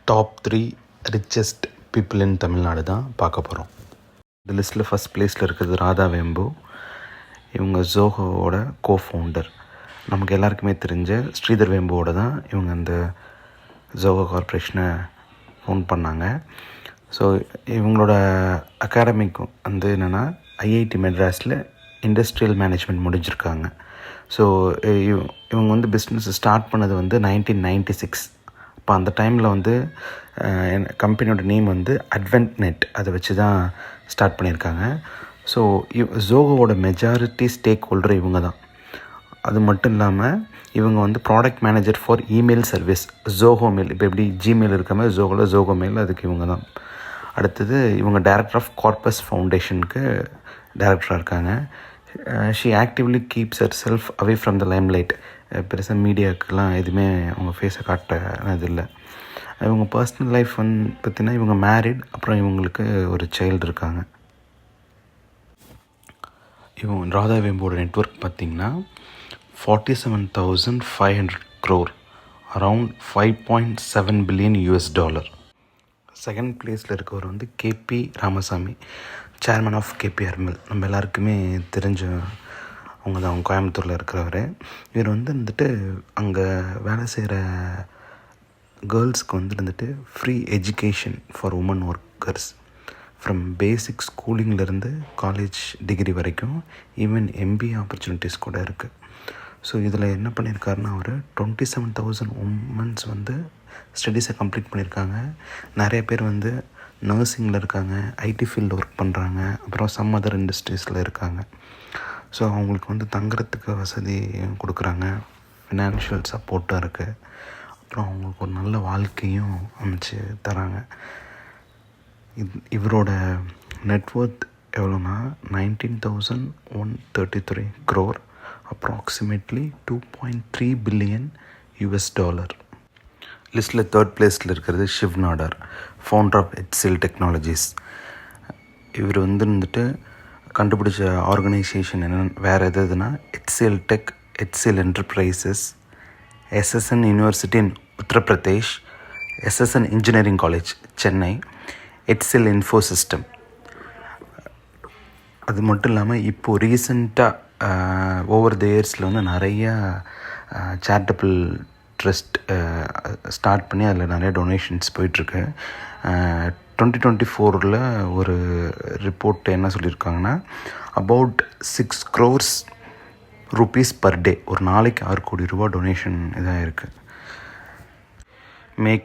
Top 3 richest people in Tamil Nadu தான் பார்க்க போகிறோம். இந்த லிஸ்ட்டில் ஃபஸ்ட் ப்ளேஸில் இருக்கிறது ராதா வேம்பு. இவங்க ஜோஹோவோட கோஃபவுண்டர். நமக்கு எல்லாருக்குமே தெரிஞ்ச ஸ்ரீதர் வேம்புவோட தான் இவங்க அந்த ஜோஹோ கார்ப்பரேஷனை ஃபவுண்ட் பண்ணாங்க. ஸோ இவங்களோட அகாடமிக் வந்து என்னென்னா ஐஐடி மெட்ராஸில் இண்டஸ்ட்ரியல் மேனேஜ்மெண்ட் முடிஞ்சிருக்காங்க. ஸோ இவங்க வந்து பிஸ்னஸ் ஸ்டார்ட் பண்ணது வந்து 1996. இப்போ அந்த டைமில் வந்து கம்பெனியோட நேம் வந்து அட்வென்ட் நெட், அதை வச்சு தான் ஸ்டார்ட் பண்ணியிருக்காங்க. ஸோ ஜோஹோவோட மெஜாரிட்டி ஸ்டேக் ஹோல்டர் இவங்க தான். அது மட்டும் இல்லாமல் இவங்க வந்து product manager for email service, Zoho mail. இப்போ எப்படி ஜிமெயில் இருக்க மாதிரி ஜோஹோவில் ஜோஹோ மெயில், அதுக்கு இவங்க தான். அடுத்தது இவங்க டைரக்டர் ஆஃப் கார்பஸ் ஃபவுண்டேஷனுக்கு டைரக்டராக இருக்காங்க. She actively keeps her self away from the limelight. பெருசாக மீடியாவுக்கெலாம் எதுவுமே அவங்க ஃபேஸை காட்டினது இல்லை. இவங்க பர்சனல் லைஃப் வந்து பார்த்திங்கன்னா இவங்க மேரிட், அப்புறம் இவங்களுக்கு ஒரு சைல்டு இருக்காங்க. இவங்க ராதா வேம்போட நெட்ஒர்க் பார்த்திங்கன்னா 47,500 crore, அரவுண்ட் $5.7 billion. செகண்ட் பிளேஸில் இருக்கவர் வந்து கேபி ராமசாமி, சேர்மன் ஆஃப் கேபிஆர்எல். நம்ம எல்லாருக்குமே தெரிஞ்ச அவங்க தான். அவங்க கோயம்புத்தூரில் இருக்கிறவர். இவர் வந்துட்டு அங்கே வேலை செய்கிற கேர்ள்ஸ்க்கு வந்துட்டு free education for women workers, from basic ஸ்கூலிங்லேருந்து காலேஜ் டிகிரி வரைக்கும், ஈவன் எம்பிஏ ஆப்பர்ச்சுனிட்டிஸ் கூட இருக்குது. ஸோ இதில் என்ன பண்ணியிருக்காருன்னா அவர் 27,000 உமன்ஸ் வந்து ஸ்டடீஸை கம்ப்ளீட் பண்ணியிருக்காங்க. நிறைய பேர் வந்து நர்சிங்கில் இருக்காங்க, ஐடி ஃபீல்டில் ஒர்க் பண்ணுறாங்க, அப்புறம் சம் அதர் இண்டஸ்ட்ரீஸில் இருக்காங்க. ஸோ அவங்களுக்கு வந்து தங்குறதுக்கு வசதி கொடுக்குறாங்க, ஃபினான்ஷியல் சப்போர்ட்டாக இருக்குது, அப்புறம் அவங்களுக்கு ஒரு நல்ல வாழ்க்கையும் அமைச்சு தராங்க. இவரோட நெட்ஒர்த் எவ்வளோனா 19,133 crore, அப்ராக்சிமேட்லி $2.3 billion. லிஸ்ட்டில் தேர்ட் பிளேஸில் இருக்கிறது Shiv Nadar, founder of HCL technologies. இவர் வந்துட்டு கண்டுபிடிச்ச ஆர்கனைசேஷன் வேறு எதுனா HCL tech, HCL enterprises, SSN university in Uttar Pradesh, SSN engineering college Chennai, HCL info system. அது மட்டும் இல்லாமல் இப்போது ரீசெண்டாக ஓவர் த இயர்ஸில் வந்து நிறையா சேரிட்டபிள் ட்ரஸ்ட் ஸ்டார்ட் பண்ணி அதில் நிறைய டொனேஷன்ஸ் போயிட்டுருக்கு. 2024 ஒரு ரிப்போர்ட் என்ன சொல்லியிருக்காங்கன்னா, about 6 crores rupees per day, ஒரு நாளைக்கு 6 கோடி ரூபா டொனேஷன் இதாக இருக்குது. மேக்